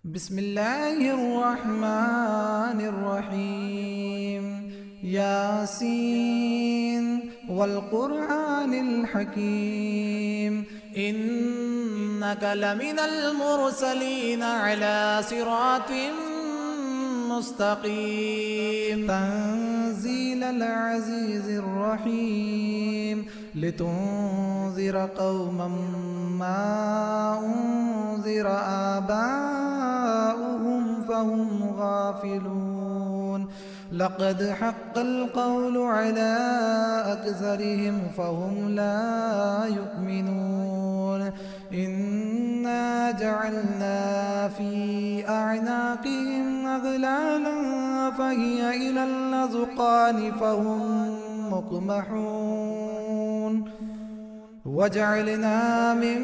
بسم الله الرحمن الرحيم. ياسين والقرآن الحكيم إنك لمن المرسلين على صراط مستقيم. تنزيل العزيز الرحيم لتنذر قوما ما أنذر آباؤهم فهم غافلون. لقد حق القول على أكثرهم فهم لا يؤمنون. إنا جعلنا في أعناقهم أغلالا فهي إلى الأذقان فهم مقمحون. وجعلنا من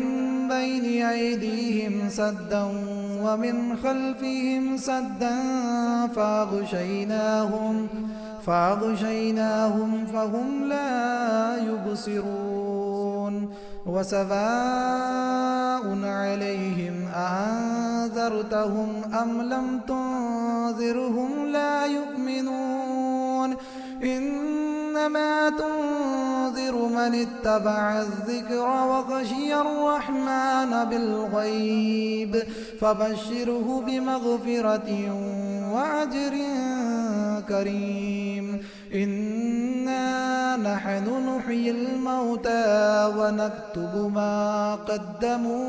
بين أيديهم سدا ومن خلفهم سدا فأغشيناهم فهم لا يبصرون. وسواء عليهم أأنذرتهم أم لم تنذرهم لا يؤمنون. إنما تنذر من اتبع الذكر وخشي الرحمن بالغيب فبشره بمغفرة وأجر كريم. إنا نحن نحيي الموتى ونكتب ما قدموا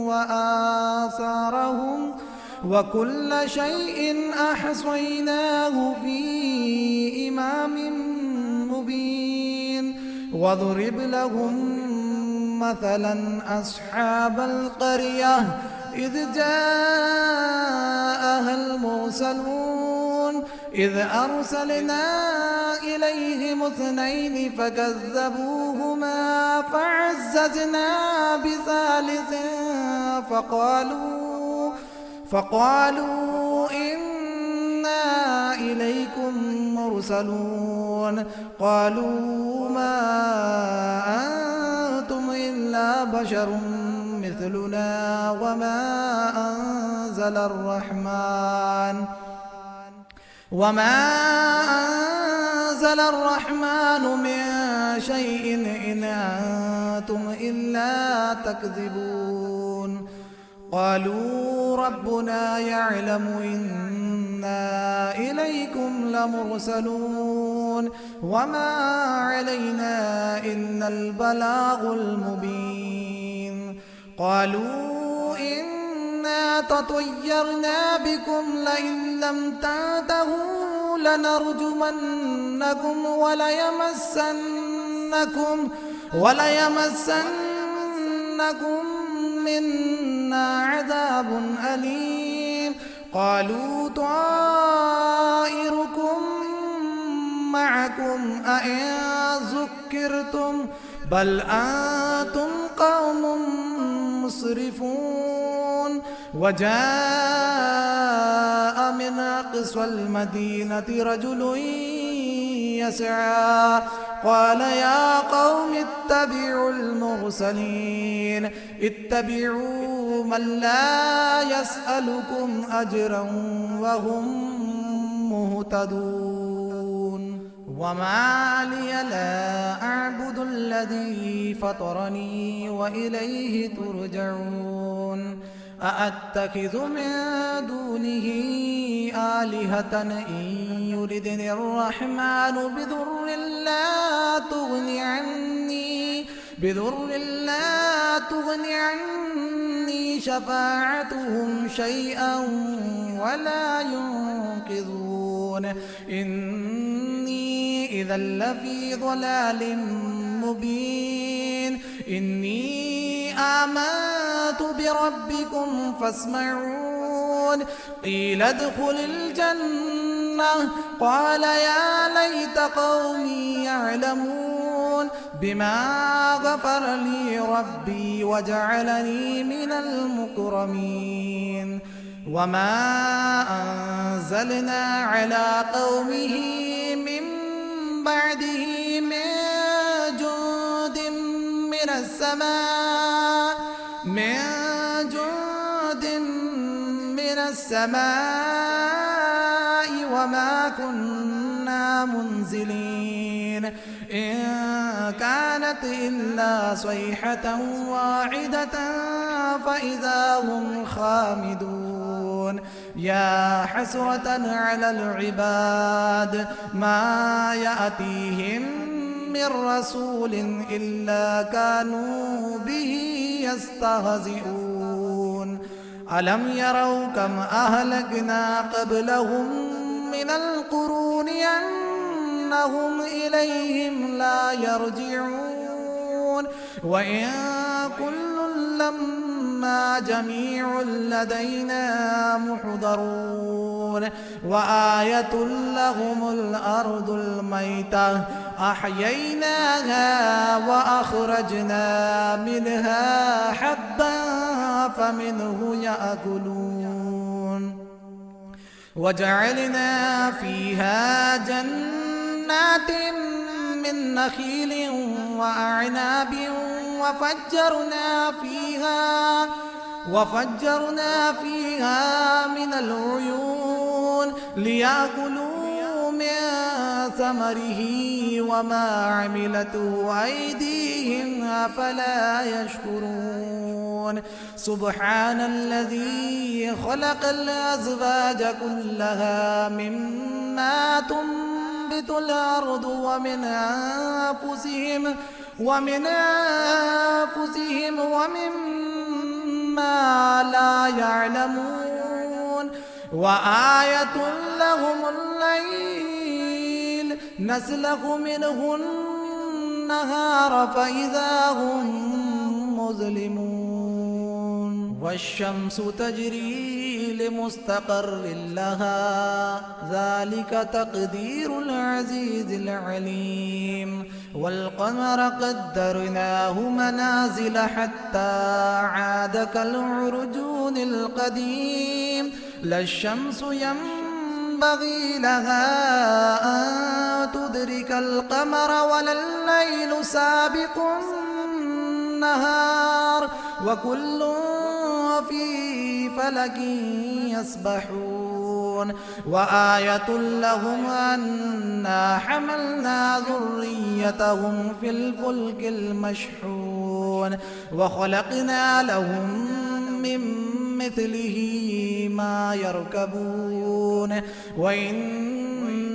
وآثارهم وكل شيء أحصيناه في إمام مبين. واضرب لهم مثلا أصحاب القرية إذ جاءها المرسلون إذ أرسلنا إليهم اثنين فكذبوهما فعززنا بثالث فقالوا إنا إليكم مرسلون. قالوا ما أنتم إلا بشر مثلنا وما أنزل الرحمن من شيء إن أنتم إلا تكذبون. قالوا ربنا يعلم إنا إليكم لمرسلون وما علينا إلا البلاغ المبين. قالوا إنا تطيرنا بكم لئن لم تنتهوا لنرجمنكم وليمسنكم منا عذاب أليم. قالوا طائركم معكم أئن ذكرتم بل أنتم قوم مسرفون. وجاء من أقصى المدينة رجل يسعى قال يا قوم اتبعوا المرسلين اتبعوا من لا يسألكم أجرا وهم مهتدون. وما لي لا أعبد الذي فطرني وإليه ترجعون. أأتخذ من دونه آلهة إن يردني الرحمن بضر لا تغن عني شفاعتهم شيئا ولا ينقذون. إني إذا لفي ضلال مبين. إني آمنت بربكم فاسمعون. قيل ادخل الجنة قال يا ليت قومي يعلمون بما غفر لي ربي وجعلني من المكرمين. وما أنزلنا على قومه من بعده من جند من السماء السماء وما كنا منزلين إن كانت إلا صيحة واحدة فإذا هم خامدون يا حسرة على العباد ما يأتيهم من رسول إلا كانوا به يستهزئون ألم يروا كم أهلكنا قبلهم من القرون أنهم إليهم لا يرجعون وإن كل لما جميع لدينا محضرون وآية لهم الأرض الميتة أحييناها وأخرجنا منها حبا فمنه يأكلون وجعلنا فيها جنات من نخيل وأعناب وفجرنا فيها من العيون ليأكلوا من ثمره وما عملته أيديهم أفلا يشكرون سبحان الذي خلق الأزواج كلها مما تنبت الأرض ومن أنفسهم ومما لا يعلمون وآية لهم الليل نسلخ منه النهار فإذا هم مظلمون والشمس تجري لمستقر لها ذلك تقدير العزيز العليم والقمر قدرناه منازل حتى عاد كالعرجون القديم لا الشمس ينبغي لها أن تدرك القمر ولا الليل سابق النهار وكل في فلك يسبحون وآية لهم أنا حملنا ذريتهم في الفلك المشحون وخلقنا لهم من مثله ما يركبون وإن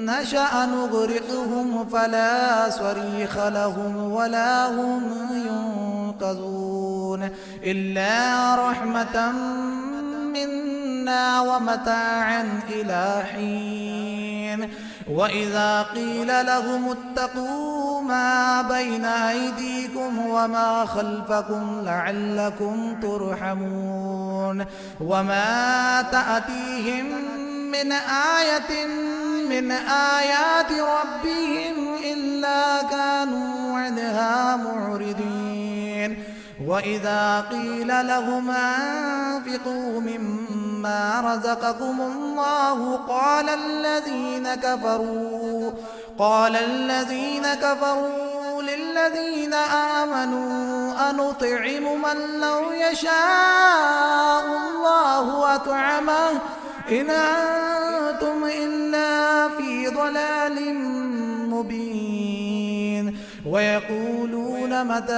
نشأ نغرقهم فلا صريخ لهم ولا هم ينقذون إلا رحمة منا ومتاعا إلى حين وإذا قيل لهم اتقوا ما بين أيديكم وما خلفكم لعلكم ترحمون وما تأتيهم من آية من آيات ربهم إلا كانوا عنها معرضين وإذا قيل لهم أنفقوا مما رزقكم الله قال الذين كفروا للذين آمنوا أنطعم من لو يشاء الله أطعمه إن أنتم إلا في ضلال مبين ويقولون متى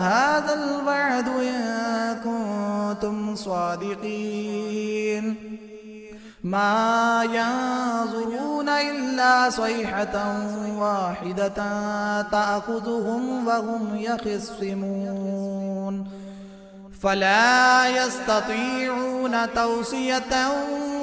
هذا الوعد إن كنتم صادقين ما ينظرون إلا صيحة واحدة تأخذهم وهم يخصمون فلا يستطيعون توصية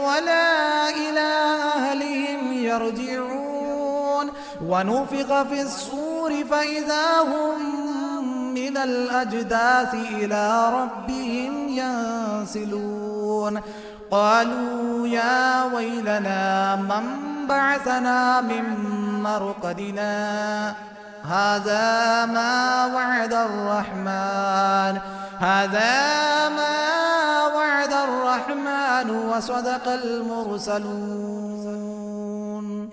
ولا إلى أهلهم يرجعون ونفخ في الصور فإذا هم من الأجداث إلى ربهم ينسلون قالوا يا ويلنا من بعثنا من مرقدنا هذا ما وعد الرحمن وصدق المرسلون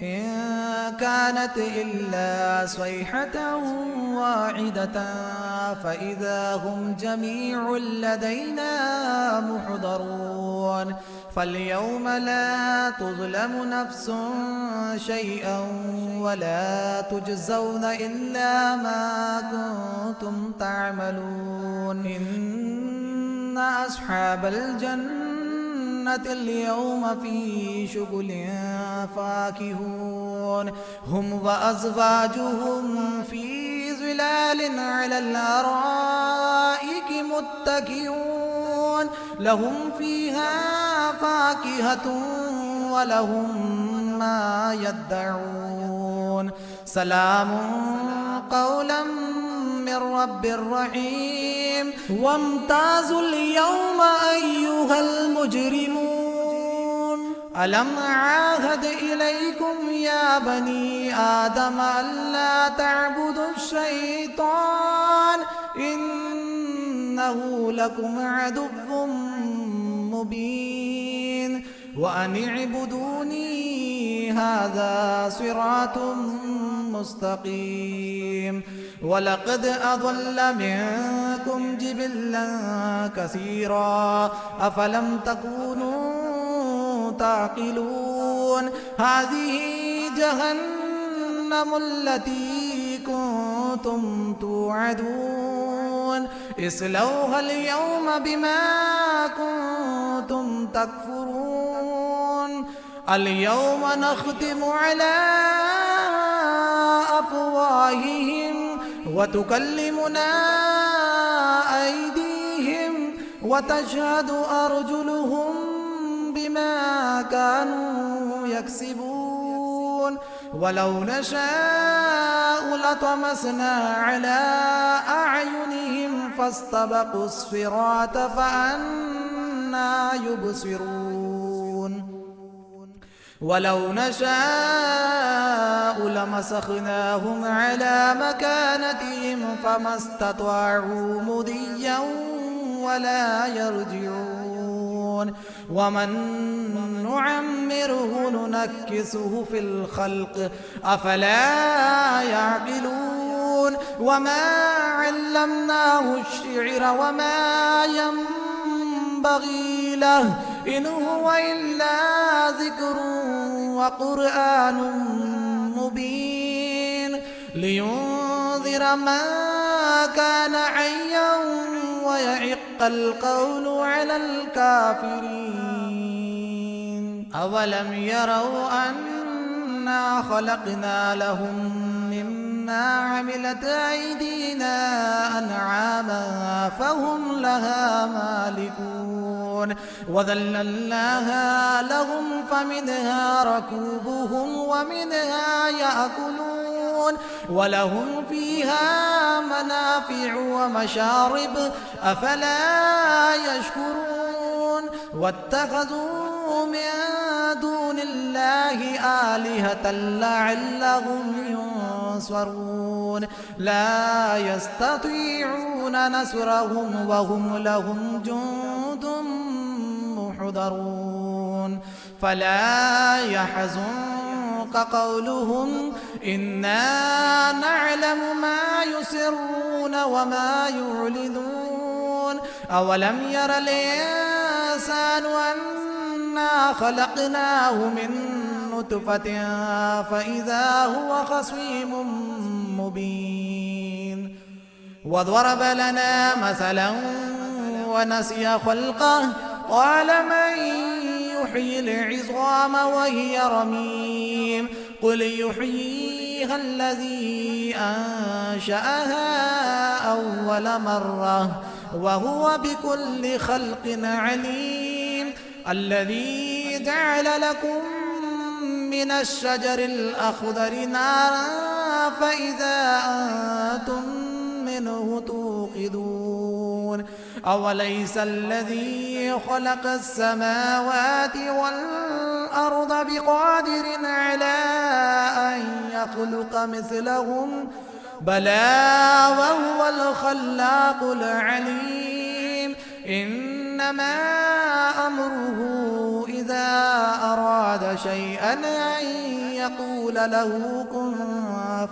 إن كانت إلا صيحة واحدة فإذا هم جميع لدينا محضرون فاليوم لا تظلم نفس شيئا ولا تجزون إلا ما كنتم تعملون إن أصحاب الجنة اليوم في شغل فاكهون هم وأزواجهم في ظلال على الأرائك متكئون لهم فيها فاكهة ولهم ما يدعون سلام قولا من رب رحيم وامتازوا اليوم أيها المجرمون ألم أعاهد إليكم يا بني آدم ألا تعبدوا الشيطان إنه لكم عدو مبين وأن اعبدوني هذا صراط مستقيم ولقد أضل منكم جبلا كثيرا أفلم تكونوا تعقلون هذه جهنم التي كنتم توعدون اصلوها اليوم بما كنتم تكفرون اليوم نختم على أفواههم وتكلمنا أيديهم وتشهد أرجلهم بما كانوا يكسبون ولو نشاء لطمسنا على أعينهم فاستبقوا الصراط فأنى يبصرون ولو نشاء لمسخناهم على مكانتهم فما استطاعوا مضيا ولا يرجعون ومن نعمره ننكسه في الخلق أفلا يعقلون وما علمناه الشعر وما ينبغي له إن هو إلا ذكر وقرآن مبين لينذر من كان حيا ويحق القول على الكافرين أولم يروا أنا خلقنا لهم مما عملت أيدينا أنعاما فهم لها مالكون وذللناها لهم فمنها ركوبهم ومنها يأكلون ولهم فيها منافع ومشارب أفلا يشكرون واتخذوا من دون الله آلهة لعلهم ينصرون لا يستطيعون نصرهم وهم لهم جند محضرون فلا يحزنك قولهم إنا نعلم ما يسرون وما يعلنون أولم ير الإنسان أنا خلقناه من نطفة فإذا هو خصيم مبين وضرب لنا مثلا ونسي خلقه قال من يحيي العظام وهي رميم قل يحييها الذي أنشأها أول مرة وهو بكل خلق عليم الذي جعل لكم من الشجر الأخضر نارا فإذا أنتم منه توقدون أوليس الذي خلق السماوات والأرض بقادر على أن يخلق مثلهم بلى وهو الخلاق العليم إنما أمره إذا أراد شيئا أن يقول له كن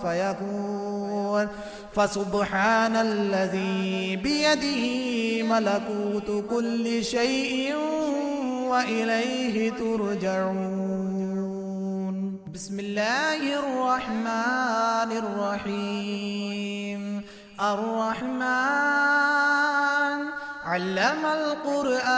فيكون فسبحان الذي بيده ملكوت كل شيء وإليه ترجعون. بسم الله الرحمن الرحيم. الرحمن علم القرآن،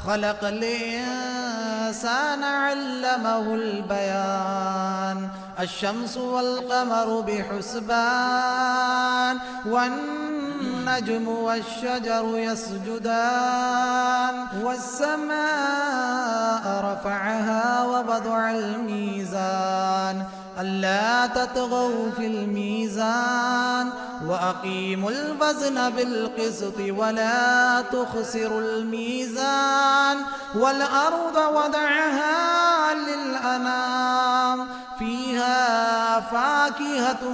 خلق الإنسان علمه البيان. الشمس والقمر بحسبان، والنجم والشجر يسجدان. والسماء رفعها ووضع الميزان، ألا تطغوا في الميزان، وأقيموا الوزن بالقسط ولا تخسروا الميزان. والأرض وضعها للأنام، فيها فاكهة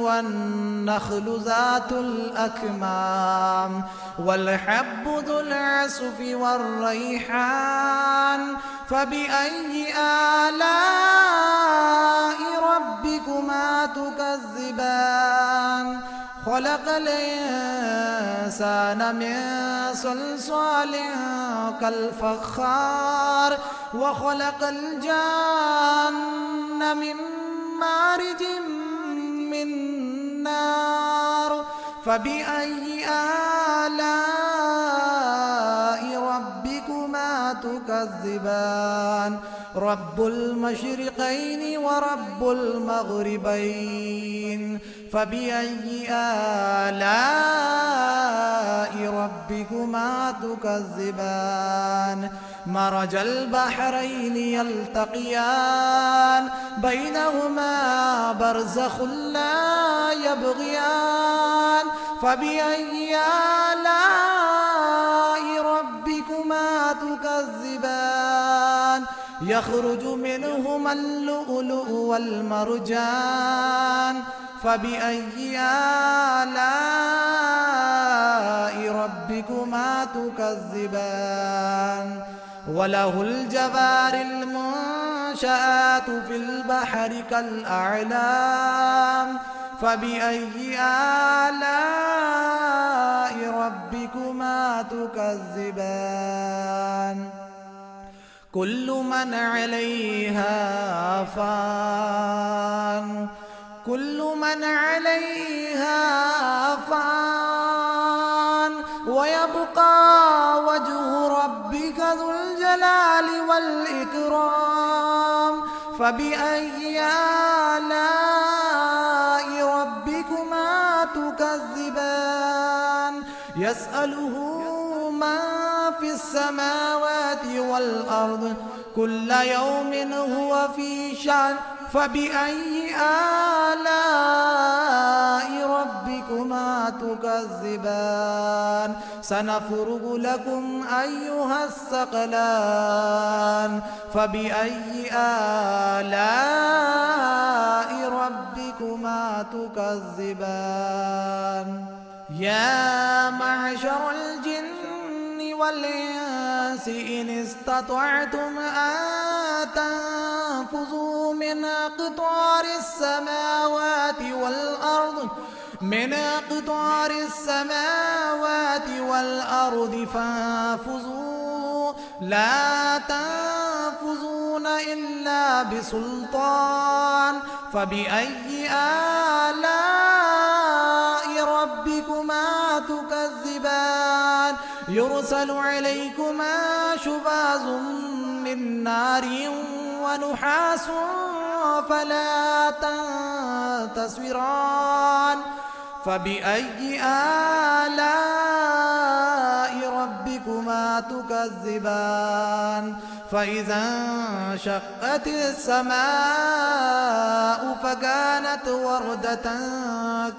والنخل ذات الأكمام، والحب ذو العصف والريحان. فبأي آلاء ربكما تكذبان؟ خلق الإنسان من صلصال كالفخار، وخلق الجان من مارج من نار. فبأي آلاء ربكما تكذبان؟ رب المشرقين ورب المغربين. فبأي آلاء ربكما تكذبان؟ مرج البحرين يلتقيان، بينهما برزخ لا يبغيان. فبأي آلاء ربكما تكذبان؟ يخرج منهما اللؤلؤ والمرجان. فبأي آلاء ربكما تكذبان؟ وله الجوار المنشآت في البحر كالأعلام. فبأي آلاء ربكما تكذبان؟ كل من عليها فان، كل من عليها فان، ويبقى وجه ربك ذو الجلال والإكرام. فبأي آلاء ربكما تكذبان؟ يسأله من في السماوات والأرض، كل يوم هو في شأن. فبأي آلاء ربكما تكذبان؟ سنفرغ لكم أيها الثقلان. فبأي آلاء ربكما تكذبان؟ يا معشر الجن والإنس إن استطعتم أن تنفذوا من أقطار السماوات والأرض، من أقطار السماوات والأرض فانفذوا، لا تنفذون إلا بسلطان. فبأي آلاء ربكما تكذبان؟ يرسل عليكما شواظ من نار ونحاس فلا تنتصران. فبأي آلاء ربكما تكذبان؟ فإذا انشقت السماء فكانت وردة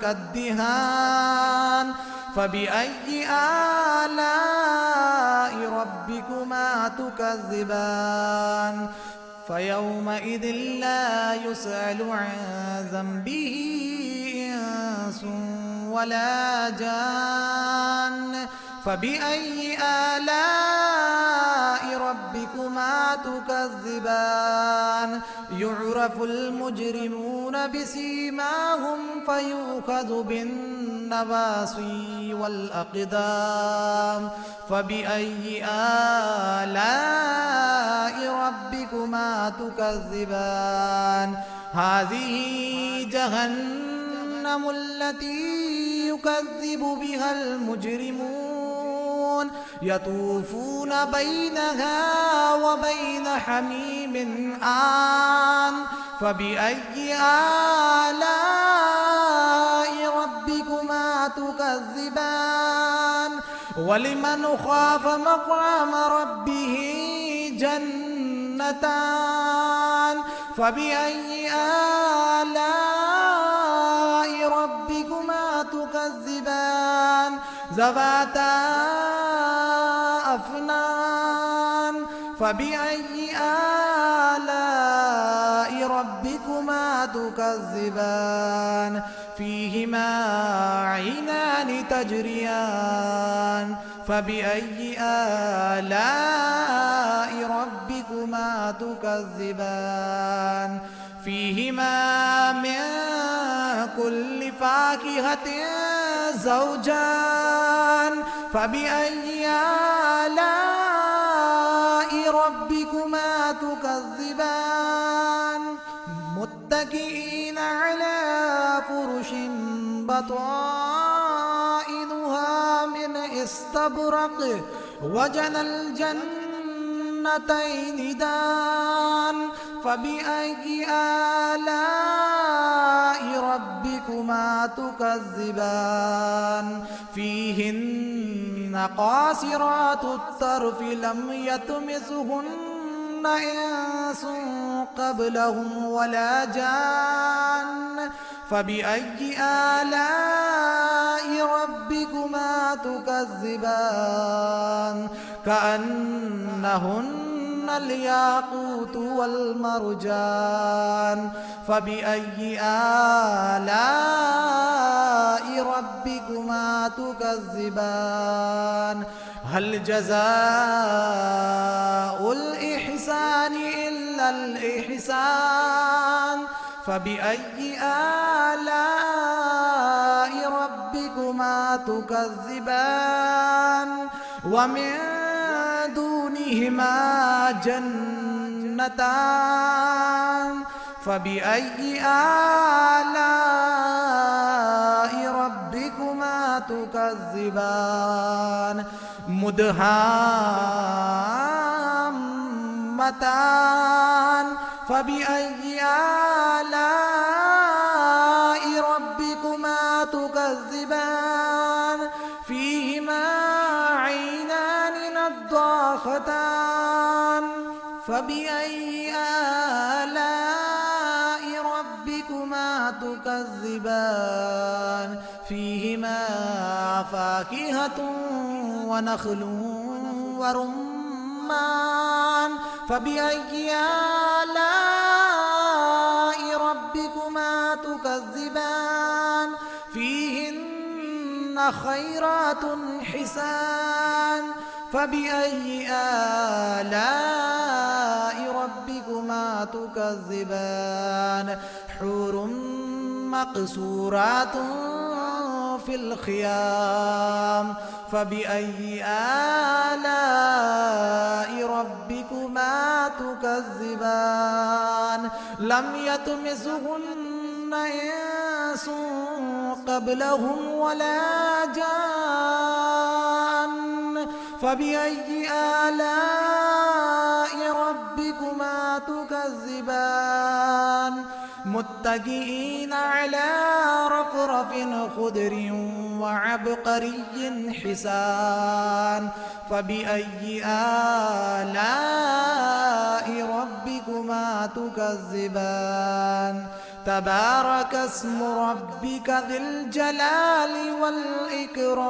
كالدهان. فبأي آلاء ربكما تكذبان؟ فيومئذ لا يسأل عن ذنبه إنس ولا جان. فبأي آلاء ربكما تكذبان يعرف المجرمون بسيماهم فيؤخذ بالنواصي والأقدام فبأي آلاء ربكما تكذبان هذه جهنم التي يكذب بها المجرمون يطوفون بينها وبين حميم آن فبأي آلاء ربكما تكذبان ولمن خاف مقام ربه جنتان فبأي آلاء ربكما تكذبان ذواتا أفنان فبأي آلاء ربكما تكذبان فيهما عينان تجريان فبأي آلاء ربكما تكذبان فيهما من كل فاكهة زوجان فبأي آلاء ربكما تكذبان متكئين على فرش بطائنها من استبرق وجنى الجنتين دان فبأي آلاء ربكما تكذبان فيهن قاصرات الطرف لم يطمثهن إنس قبلهم ولا جان فبأي آلاء ربكما تكذبان كأنهن الياقوت والمرجان فبأي آلاء ربكما تكذبان هل جزاء الإحسان إلا الإحسان فبأي آلاء ربكما تكذبان ومن دونهما جنتان فبأي آلاء ربكما تكذبان مدهامتان فبأي آلاء ربكما تكذبان فيهما عينان نضاختان فبأي آلاء ربكما تكذبان فيهما فاكهة ونخل ورمان فبأي آلاء ربكما تكذبان فيهن خيرات حسان فبأي آلاء ربكما تكذبان حور مقصورات في الخيام فبأي آلاء ربكما تكذبان لم يطمثهن إنس قبلهم ولا جان فبأي آلاء ربكما تكذبان متكئين على رفرف خضر وعبقري حسان فبأي آلاء ربكما تكذبان تبارك اسم ربك ذي الجلال والإكرام